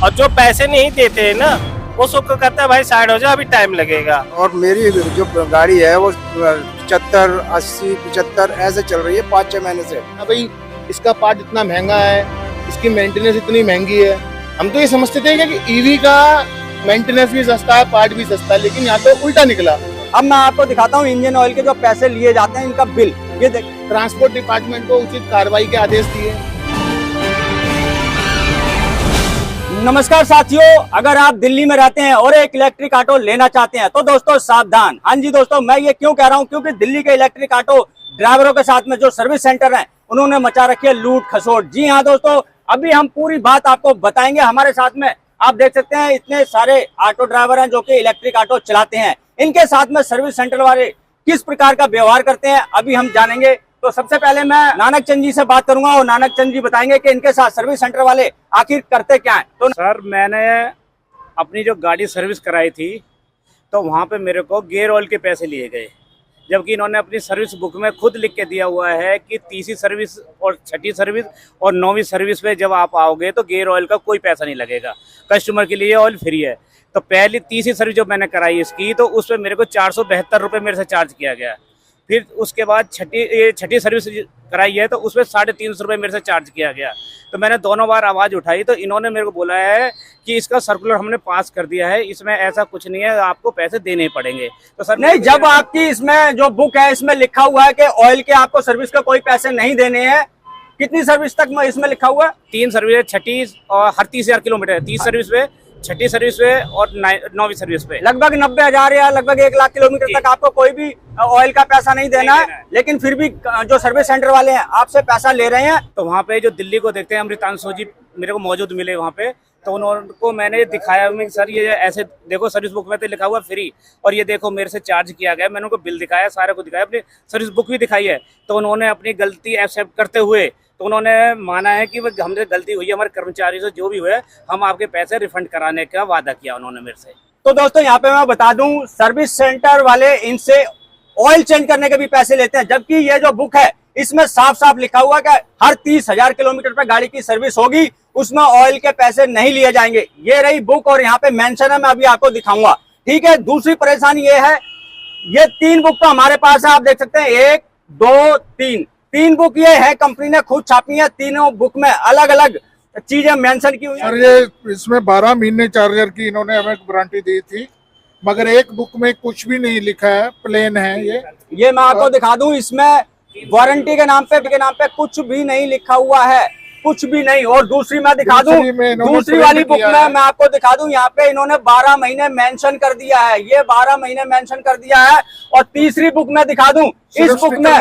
और जो पैसे नहीं देते हैं ना वो सबको कहता है भाई साइड हो जाओ अभी टाइम लगेगा। और मेरी जो गाड़ी है वो 75, 80, 75 ऐसे चल रही है 5-6 महीने से। भाई इसका पार्ट इतना महंगा है, इसकी मेंटेनेंस इतनी महंगी है। हम तो ये समझते थे कि ईवी का मेंटेनेंस भी सस्ता है, पार्ट भी सस्ता है, लेकिन यहाँ तो उल्टा निकला। अब मैं आपको दिखाता हूँ इंजन ऑयल के जो पैसे लिए जाते हैं इनका बिल। ये देख, ट्रांसपोर्ट डिपार्टमेंट को उचित कार्रवाई के आदेश दिए। नमस्कार साथियों, अगर आप दिल्ली में रहते हैं और एक इलेक्ट्रिक ऑटो लेना चाहते हैं तो दोस्तों सावधान। हाँ जी दोस्तों, मैं ये क्यों कह रहा हूँ, क्योंकि दिल्ली के इलेक्ट्रिक ऑटो ड्राइवरों के साथ में जो सर्विस सेंटर हैं उन्होंने मचा रखी है लूट खसोट। जी हाँ दोस्तों, अभी हम पूरी बात आपको बताएंगे। हमारे साथ में आप देख सकते हैं इतने सारे ऑटो ड्राइवर हैं जो कि इलेक्ट्रिक ऑटो चलाते हैं। इनके साथ में सर्विस सेंटर वाले किस प्रकार का व्यवहार करते हैं अभी हम जानेंगे। तो सबसे पहले मैं नानक चंद जी से बात करूंगा और नानक चंद जी बताएंगे कि इनके साथ सर्विस सेंटर वाले आखिर करते क्या हैं। तो सर, मैंने अपनी जो गाड़ी सर्विस कराई थी तो वहाँ पे मेरे को गियर ऑयल के पैसे लिए गए, जबकि इन्होंने अपनी सर्विस बुक में खुद लिख के दिया हुआ है कि तीसरी सर्विस और छठी सर्विस और 9वीं सर्विस पे जब आप आओगे तो गियर ऑयल का कोई पैसा नहीं लगेगा, कस्टमर के लिए ऑयल फ्री है। तो पहली तीसरी सर्विस जो मैंने कराई इसकी तो उस पर मेरे को 472 रुपये मेरे से चार्ज किया गया। फिर उसके बाद छठी सर्विस कराई है तो उसमें 350 रुपये मेरे से चार्ज किया गया। तो मैंने दोनों बार आवाज़ उठाई तो इन्होंने मेरे को बोला है कि इसका सर्कुलर हमने पास कर दिया है, इसमें ऐसा कुछ नहीं है, आपको पैसे देने पड़ेंगे। तो सर नहीं, जब आपकी इसमें जो बुक है इसमें लिखा हुआ है कि ऑयल के आपको सर्विस का कोई पैसे नहीं देने हैं, कितनी सर्विस तक इसमें लिखा हुआ है? 3 सर्विस है, छठी और हर 30,000 किलोमीटर है, 30 सर्विस पे, छठी सर्विस पे और 9वीं सर्विस पे लगभग 90,000 या लगभग 1 लाख किलोमीटर तक आपको कोई भी ऑयल का पैसा नहीं देना है। लेकिन फिर भी जो सर्विस सेंटर वाले हैं आपसे पैसा ले रहे हैं। तो वहाँ पे जो दिल्ली को देखते हैं अमृतांशु जी मेरे को मौजूद मिले वहाँ पे, तो उनको मैंने दिखाया मैं सर ये ऐसे देखो सर्विस बुक में तो लिखा हुआ फ्री और ये देखो मेरे से चार्ज किया गया। मैंने उनको बिल दिखाया, सारे को दिखाया, अपनी सर्विस बुक भी दिखाई है। तो उन्होंने अपनी गलती एक्सेप्ट करते हुए तो उन्होंने माना है कि हमसे गलती हुई है, हमारे कर्मचारी से जो भी हुआ है हम आपके पैसे रिफंड कराने का वादा किया उन्होंने मेरे से। तो दोस्तों यहाँ पे मैं बता दूं, सर्विस सेंटर वाले इनसे ऑयल चेंज करने के भी पैसे लेते हैं, जबकि ये जो बुक है इसमें साफ साफ लिखा हुआ कि हर 30,000 किलोमीटर पर गाड़ी की सर्विस होगी, उसमें ऑयल के पैसे नहीं लिए जाएंगे। ये रही बुक और यहाँ पे मेंशन है, मैं अभी आपको दिखाऊंगा। ठीक है, दूसरी परेशानी ये है, ये 3 बुक तो हमारे पास है, आप देख सकते हैं 1, 2, 3 बुक ये है, कंपनी ने खुद छापी है। तीनों बुक में अलग अलग चीजें मेंशन की हुई है। सर ये इसमें 12 महीने चार्जर की इन्होंने हमें गारंटी दी थी, मगर एक बुक में कुछ भी नहीं लिखा है, प्लेन है ये मैं आपको दिखा दूं, इसमें वारंटी के नाम पे कुछ भी नहीं लिखा हुआ है, कुछ भी नहीं। और दूसरी मैं दिखा दूं, दूसरी वाली बुक में मैं आपको दिखा दूं, यहाँ पे इन्होंने 12 महीने मेंशन कर दिया है, ये 12 महीने मेंशन कर दिया है। और तीसरी बुक में दिखा दूं, इस बुक में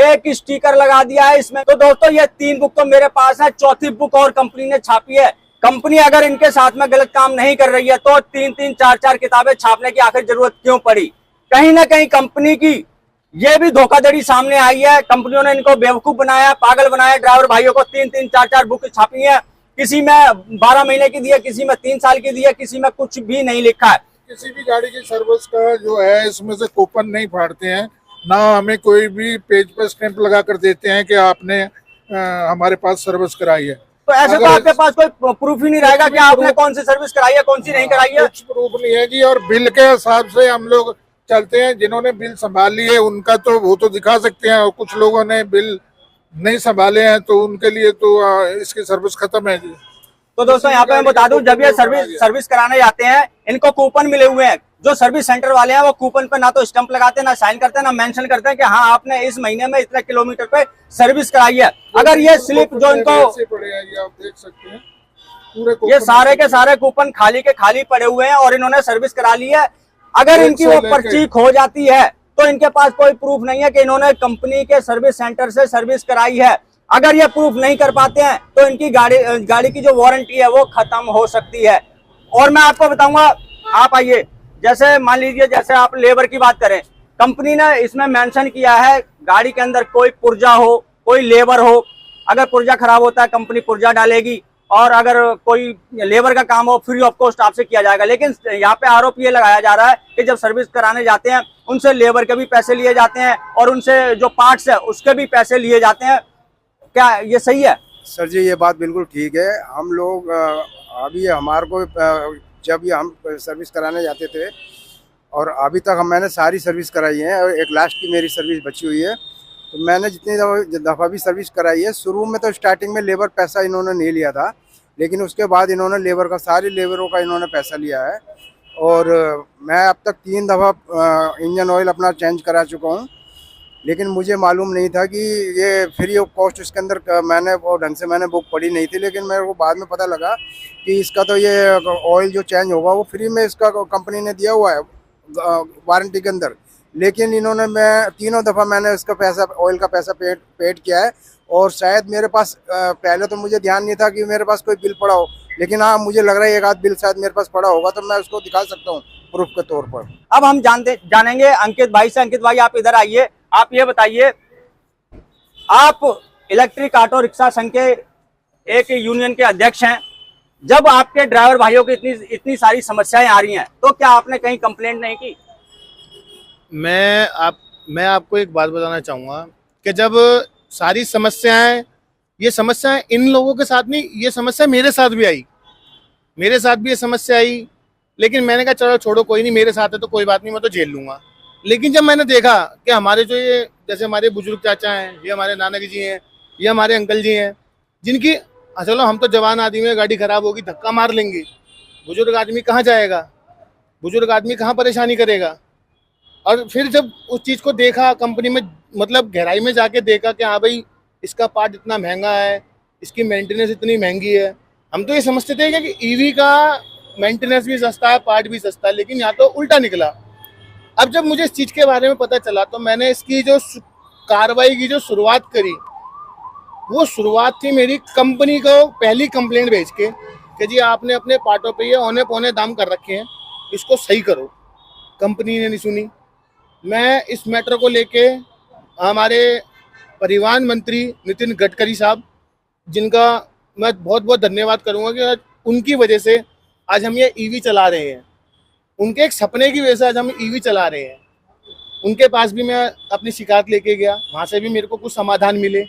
एक स्टिकर लगा दिया है इसमें। तो दोस्तों ये 3 बुक तो मेरे पास है, चौथी बुक और कंपनी ने छापी है। कंपनी अगर इनके साथ में गलत काम नहीं कर रही है तो 3-3, 4-4 किताबें छापने की आखिर जरूरत क्यों पड़ी? कहीं ना कहीं कंपनी की ये भी धोखाधड़ी सामने आई है। कंपनियों ने इनको बेवकूफ बनाया, पागल बनाया। ड्राइवर भाइयों को 3-3, 4-4 बुक छापी है, किसी में 12 महीने की दी है, किसी में 3 साल की दी है, किसी में कुछ भी नहीं लिखा है। किसी भी गाड़ी की सर्विस का जो है इसमें से कूपन नहीं फाड़ते हैं, ना हमें कोई भी पेज पर स्टैंप लगा कर देते हैं कि आपने हमारे पास सर्विस कराई है। तो ऐसे तो आपके पास कोई प्रूफ ही नहीं रहेगा कि आपने कौन सी सर्विस कराई है, कौन सी नहीं कराई है। कुछ प्रूफ नहीं है जी। और बिल के हिसाब से हम लोग चलते हैं, जिन्होंने बिल संभाली है उनका तो वो तो दिखा सकते हैं, और कुछ लोगों ने बिल नहीं संभाले हैं तो उनके लिए तो इसकी सर्विस खत्म है जी। तो दोस्तों यहाँ पे मैं बता दूं, जब ये सर्विस कराने जाते हैं इनको कूपन मिले हुए हैं। जो सर्विस सेंटर वाले हैं वो कूपन पे ना तो स्टंप लगाते हैं, ना साइन करते हैं, ना मेंशन करते हैं कि हाँ आपने इस महीने में इतने किलोमीटर पे सर्विस कराई है। अगर ये स्लिप जो इनको आप देख सकते हैं, पूरे ये सारे के सारे कूपन खाली के खाली पड़े हुए हैं और इन्होंने सर्विस करा ली है। अगर इनकी वो पर्ची खो जाती है तो इनके पास कोई प्रूफ नहीं है कि इन्होंने कंपनी के सर्विस सेंटर से सर्विस कराई है। अगर ये प्रूफ नहीं कर पाते हैं तो इनकी गाड़ी की जो वारंटी है वो खत्म हो सकती है। और मैं आपको बताऊंगा, आप आइए, जैसे मान लीजिए जैसे आप लेबर की बात करें, कंपनी ने इसमें मेंशन किया है गाड़ी के अंदर कोई पुर्जा हो, कोई लेबर हो, अगर पुर्जा खराब होता है कंपनी पुर्जा डालेगी, और अगर कोई लेबर का काम हो फ्री ऑफ कॉस्ट आपसे किया जाएगा। लेकिन यहाँ पे आरोप ये लगाया जा रहा है कि जब सर्विस कराने जाते हैं उनसे लेबर के भी पैसे लिए जाते हैं और उनसे जो पार्ट्स है उसके भी पैसे लिए जाते हैं। क्या ये सही है? सर जी ये बात बिल्कुल ठीक है। हम लोग अभी हमारे को जब ये हम सर्विस कराने जाते थे और अभी तक मैंने सारी सर्विस कराई है और एक लास्ट की मेरी सर्विस बची हुई है। तो मैंने जितनी दफ़ा भी सर्विस कराई है, शुरू में तो स्टार्टिंग में लेबर पैसा इन्होंने नहीं लिया था, लेकिन उसके बाद इन्होंने लेबर का सारी लेबरों का इन्होंने पैसा लिया है। और मैं अब तक 3 दफ़ा इंजन ऑयल अपना चेंज करा चुका हूँ, लेकिन मुझे मालूम नहीं था कि ये फ्री ऑफ कॉस्ट इसके अंदर मैंने वो ढंग से मैंने बुक पढ़ी नहीं थी। लेकिन मेरे को बाद में पता लगा कि इसका तो ये ऑयल जो चेंज होगा वो फ्री में इसका कंपनी ने दिया हुआ है वारंटी के अंदर। लेकिन इन्होंने मैं 3 दफ़ा मैंने इसका पैसा ऑयल का पैसा पेड किया है। और शायद मेरे पास पहले तो मुझे ध्यान नहीं था कि मेरे पास कोई बिल पड़ा हो, लेकिन हाँ मुझे लग रहा है एक आध बिल शायद मेरे पास पड़ा होगा, तो मैं उसको दिखा सकता हूँ प्रूफ के तौर पर। अब हम जानेंगे अंकित भाई से। अंकित भाई आप इधर आइए, आप ये बताइए, आप इलेक्ट्रिक ऑटो रिक्शा संघ के एक यूनियन के अध्यक्ष हैं। जब आपके ड्राइवर भाइयों की इतनी सारी समस्याएं आ रही हैं, तो क्या आपने कहीं कंप्लेंट नहीं की? मैं आपको एक बात बताना चाहूँगा कि जब सारी समस्याएं, ये समस्याएं इन लोगों के साथ नहीं, ये समस्या मेरे साथ भी आई, मेरे साथ भी ये समस्या आई। लेकिन मैंने कहा चलो छोड़ो, कोई नहीं, मेरे साथ है तो कोई बात नहीं, मैं तो झेल लूँगा। लेकिन जब मैंने देखा कि हमारे जो ये जैसे हमारे बुजुर्ग चाचा हैं, ये हमारे नाना जी हैं, ये हमारे अंकल जी हैं, जिनकी चलो हम तो जवान आदमी है, गाड़ी खराब होगी धक्का मार लेंगे, बुजुर्ग आदमी कहाँ जाएगा, बुजुर्ग आदमी कहाँ परेशानी करेगा। और फिर जब उस चीज़ को देखा कंपनी में, मतलब गहराई में जाके देखा कि हाँ भाई इसका पार्ट इतना महंगा है, इसकी मेंटेनेंस इतनी महंगी है। हम तो ये समझते थे कि ईवी का मेंटेनेंस भी सस्ता है, पार्ट भी सस्ता है, लेकिन यहाँ तो उल्टा निकला। अब जब मुझे इस चीज़ के बारे में पता चला तो मैंने इसकी जो कार्रवाई की जो शुरुआत करी, वो शुरुआत थी मेरी कंपनी को पहली कंप्लेंट भेज के कि जी आपने अपने पार्टों पे ये औने पौने दाम कर रखे हैं, इसको सही करो। कंपनी ने नहीं सुनी। मैं इस मैटर को लेके हमारे परिवहन मंत्री नितिन गडकरी साहब, जिनका मैं बहुत बहुत धन्यवाद करूंगा कि आज उनकी वजह से आज हम ये ईवी चला रहे हैं, उनके एक सपने की वजह से आज हम ईवी चला रहे हैं। उनके पास भी मैं अपनी शिकायत लेके गया, वहाँ से भी मेरे को कुछ समाधान मिले।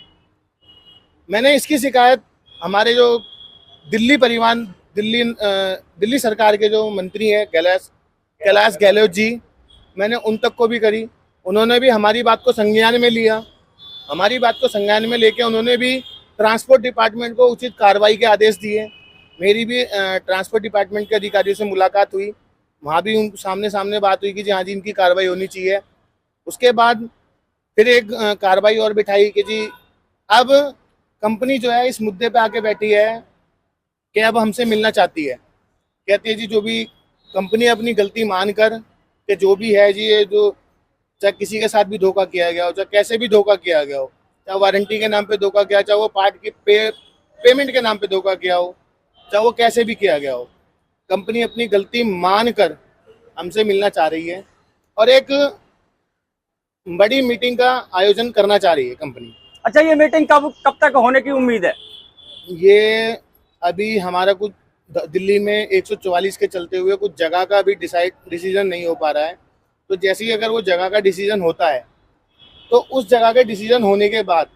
मैंने इसकी शिकायत हमारे जो दिल्ली सरकार के जो मंत्री हैं कैलाश गहलोत जी, मैंने उन तक को भी करी। उन्होंने भी हमारी बात को संज्ञान में लिया। हमारी बात को संज्ञान में लेके उन्होंने भी ट्रांसपोर्ट डिपार्टमेंट को उचित कार्रवाई के आदेश दिए। मेरी भी ट्रांसपोर्ट डिपार्टमेंट के अधिकारियों से मुलाकात हुई, वहाँ भी उन सामने बात हुई कि जी हाँ जी इनकी कार्रवाई होनी चाहिए। उसके बाद फिर एक कार्रवाई और बिठाई कि जी अब कंपनी जो है इस मुद्दे पे आके बैठी है कि अब हमसे मिलना चाहती है। कहती है जी जो भी कंपनी अपनी गलती मान कर कि जो भी है जी, ये जो चाहे किसी के साथ भी धोखा किया गया हो, चाहे कैसे भी धोखा किया गया हो, चाहे वारंटी के नाम पे धोखा किया, चाहे वो पार्ट की पेमेंट के नाम पे धोखा किया हो, चाहे वो कैसे भी किया गया हो, कंपनी अपनी गलती मान कर हमसे मिलना चाह रही है और एक बड़ी मीटिंग का आयोजन करना चाह रही है कंपनी। अच्छा, ये मीटिंग कब तक होने की उम्मीद है? ये अभी हमारा कुछ दिल्ली में 144 के चलते हुए कुछ जगह का अभी डिसीजन नहीं हो पा रहा है। तो जैसे ही अगर वो जगह का डिसीजन होता है तो उस जगह के डिसीजन होने के बाद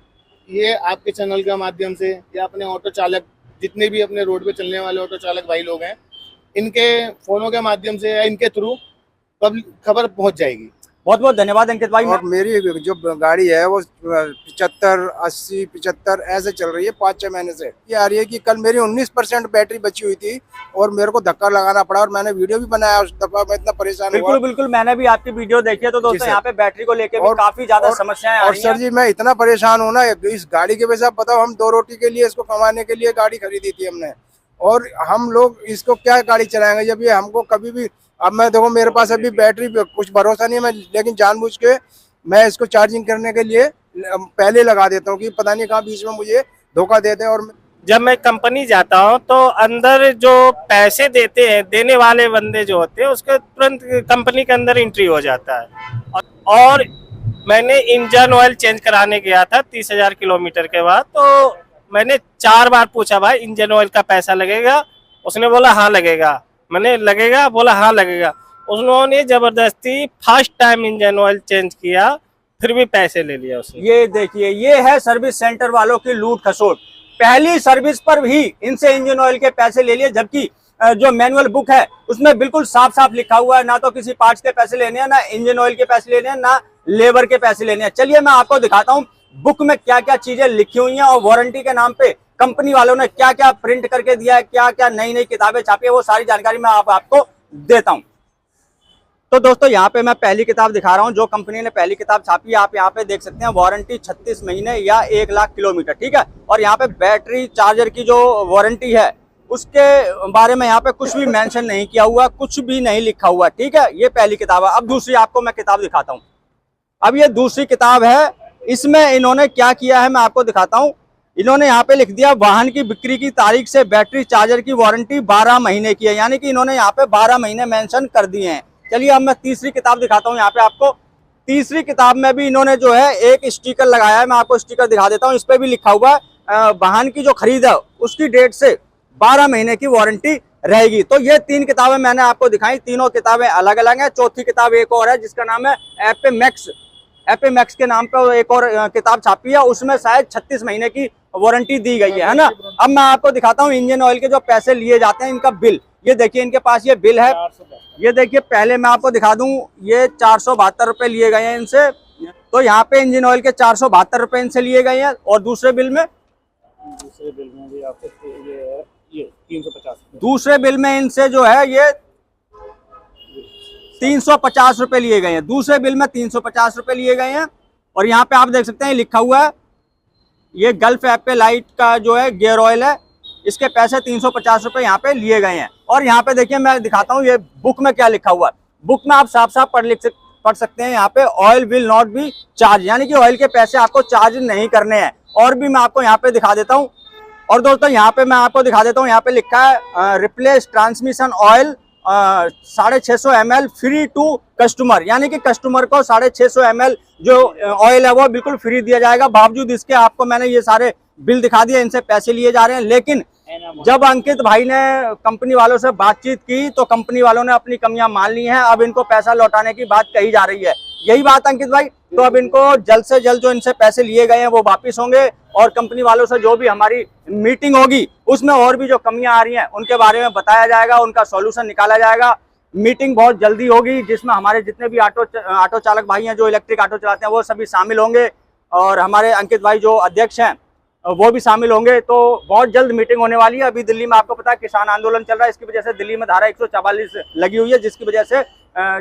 ये आपके चैनल के माध्यम से या अपने ऑटो चालक, जितने भी अपने रोड पे चलने वाले ऑटो चालक भाई लोग हैं, इनके फोनों के माध्यम से या इनके थ्रू खबर पहुंच जाएगी। बहुत बहुत धन्यवाद अंकित भाई। और मेरी जो गाड़ी है वो 75, 80, 75 ऐसे चल रही है 5-6 महीने से। ये आ रही है कि कल मेरी 19% बैटरी बची हुई थी और मेरे को धक्का लगाना पड़ा और मैंने वीडियो भी बनाया उस दफा। मैं इतना परेशान हुआ। बिल्कुल बिल्कुल, मैंने भी आपकी वीडियो देखी है। तो दोस्तों यहाँ पे बैटरी को लेकर भी काफी ज्यादा समस्याएं आ रही हैं। सर जी मैं इतना परेशान हूँ ना इस गाड़ी के वजह से। आप बताओ, हम 2 रोटी के लिए, इसको कमाने के लिए गाड़ी खरीदी थी हमने, और हम लोग इसको क्या गाड़ी चलाएंगे जब ये हमको कभी भी। अब मैं देखो मेरे पास अभी बैटरी पे कुछ भरोसा नहीं है, मैं लेकिन जानबूझ के मैं इसको चार्जिंग करने के लिए पहले लगा देता हूँ कि पता नहीं कहाँ बीच में मुझे धोखा देते हैं। और जब मैं कंपनी जाता हूँ तो अंदर जो पैसे देते हैं, देने वाले बंदे जो होते हैं, उसके तुरंत कंपनी के अंदर एंट्री हो जाता है। और मैंने इंजन ऑयल चेंज कराने गया था 30,000 किलोमीटर के बाद। तो मैंने 4 बार पूछा, भाई इंजन ऑयल का पैसा लगेगा? उसने बोला हाँ लगेगा। मैंने लगेगा, बोला हाँ लगेगा। उन्होंने जबरदस्ती first time engine oil change किया, फिर भी पैसे ले लिया उसने। ये देखिए, ये है सर्विस सेंटर वालों की लूट खसोट। पहली सर्विस पर ही इनसे इंजन ऑयल के पैसे ले लिए, जबकि जो मैनुअल बुक है उसमें बिल्कुल साफ साफ लिखा हुआ है ना तो किसी पार्ट्स के पैसे लेने हैं, ना इंजन ऑयल के पैसे लेने हैं, ना लेबर के पैसे लेने हैं। चलिए मैं आपको दिखाता हूं बुक में क्या क्या चीजें लिखी हुई हैं और वारंटी के नाम पे कंपनी वालों ने क्या क्या प्रिंट करके दिया है, क्या क्या नई नई किताबें छापी है, वो सारी जानकारी मैं आपको देता हूं। तो दोस्तों यहाँ पे मैं पहली किताब दिखा रहा हूँ, जो कंपनी ने पहली किताब छापी है। आप यहाँ पे देख सकते हैं वारंटी 36 महीने या 1 लाख किलोमीटर, ठीक है। और यहाँ पे बैटरी चार्जर की जो वारंटी है उसके बारे में यहाँ पे कुछ भी मेंशन नहीं किया हुआ, कुछ भी नहीं लिखा हुआ, ठीक है। ये पहली किताब है। अब दूसरी आपको मैं किताब दिखाता हूँ। अब ये दूसरी किताब है, इसमें इन्होंने क्या किया है मैं आपको दिखाता हूँ। इन्होंने यहाँ पे लिख दिया वाहन की बिक्री की तारीख से बैटरी चार्जर की वारंटी 12 महीने की है, यानी कि इन्होंने यहाँ पे 12 महीने मेंशन कर दिए हैं। चलिए अब मैं तीसरी किताब दिखाता हूँ यहाँ पे आपको। तीसरी किताब में भी इन्होंने जो है एक स्टिकर लगाया है, मैं आपको स्टिकर दिखा देता हूँ। इस पे भी लिखा हुआ है वाहन की जो खरीद है उसकी डेट से 12 महीने की वारंटी रहेगी। तो ये 3 किताबें मैंने आपको दिखाई, तीनों किताबें अलग अलग हैं। चौथी किताब एक और है जिसका नाम है एपे मैक्स के नाम पे एक और किताब छापी है, उसमें शायद 36 महीने की वारंटी दी गई है ना। अब मैं आपको दिखाता हूँ इंजन ऑयल के जो पैसे लिए जाते हैं इनका बिल। ये देखिए इनके पास ये बिल है, ये देखिए। पहले मैं आपको दिखा दूं, ये 472 रुपए लिए गए हैं इनसे। तो यहाँ पे इंजन ऑयल के 472 रुपए इनसे लिए गए हैं। और दूसरे बिल में भी आपको ये 350, दूसरे बिल में इनसे जो है ये 350 रुपए लिए गए हैं। दूसरे बिल में 350 रुपए लिए गए हैं। और यहाँ पे आप देख सकते हैं लिखा हुआ है ये गल्फ एपे लाइट का जो है गियर ऑयल है, इसके पैसे 350 रुपए यहाँ पे लिए गए हैं। और यहाँ पे देखिए मैं दिखाता हूँ ये बुक में क्या लिखा हुआ है। बुक में आप साफ साफ पढ़ सकते हैं यहाँ पे oil will not be charge, यानी कि ऑयल के पैसे आपको चार्ज नहीं करने हैं। और भी मैं आपको यहाँ पे दिखा देता हूँ। और दोस्तों यहाँ पे मैं आपको दिखा देता हूँ, यहाँ पे लिखा है replace transmission oil 650 ml free to customer, यानी कि कस्टमर को 650 ml जो ऑयल है वो बिल्कुल फ्री दिया जाएगा। बावजूद इसके आपको मैंने ये सारे बिल दिखा दिए, इनसे पैसे लिए जा रहे हैं। लेकिन जब अंकित भाई ने कंपनी वालों से बातचीत की तो कंपनी वालों ने अपनी कमियां मान ली हैं। अब इनको पैसा लौटाने की बात कही जा रही है, यही बात अंकित भाई। तो अब इनको जल्द से जल्द जो इनसे पैसे लिए गए हैं वो वापिस होंगे और कंपनी वालों से जो भी हमारी मीटिंग होगी उसमें और भी जो कमियां आ रही हैं उनके बारे में बताया जाएगा, उनका सॉल्यूशन निकाला जाएगा। मीटिंग बहुत जल्दी होगी जिसमें हमारे जितने भी ऑटो चालक भाई हैं जो इलेक्ट्रिक ऑटो चलाते हैं वो सभी शामिल होंगे और हमारे अंकित भाई जो अध्यक्ष हैं वो भी शामिल होंगे। तो बहुत जल्द मीटिंग होने वाली है। अभी दिल्ली में आपको पता है किसान आंदोलन चल रहा है, इसकी वजह से दिल्ली में धारा 144 लगी हुई है, जिसकी वजह से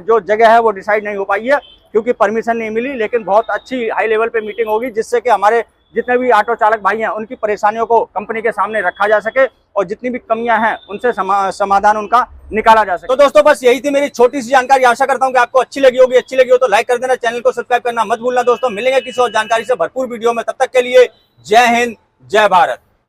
जो जगह है वो डिसाइड नहीं हो पाई है क्योंकि परमिशन नहीं मिली। लेकिन बहुत अच्छी हाई लेवल पे मीटिंग होगी जिससे कि हमारे जितने भी ऑटो चालक भाई हैं उनकी परेशानियों को कंपनी के सामने रखा जा सके और जितनी भी कमियां हैं उनसे समाधान उनका निकाला जा सके। तो दोस्तों बस यही थी मेरी छोटी सी जानकारी। आशा करता हूं कि आपको अच्छी लगी होगी। अच्छी लगी हो तो लाइक कर देना, चैनल को सब्सक्राइब करना मत भूलना। दोस्तों मिलेंगे किसी और जानकारी से भरपूर वीडियो में, तब तक के लिए जय हिंद जय भारत।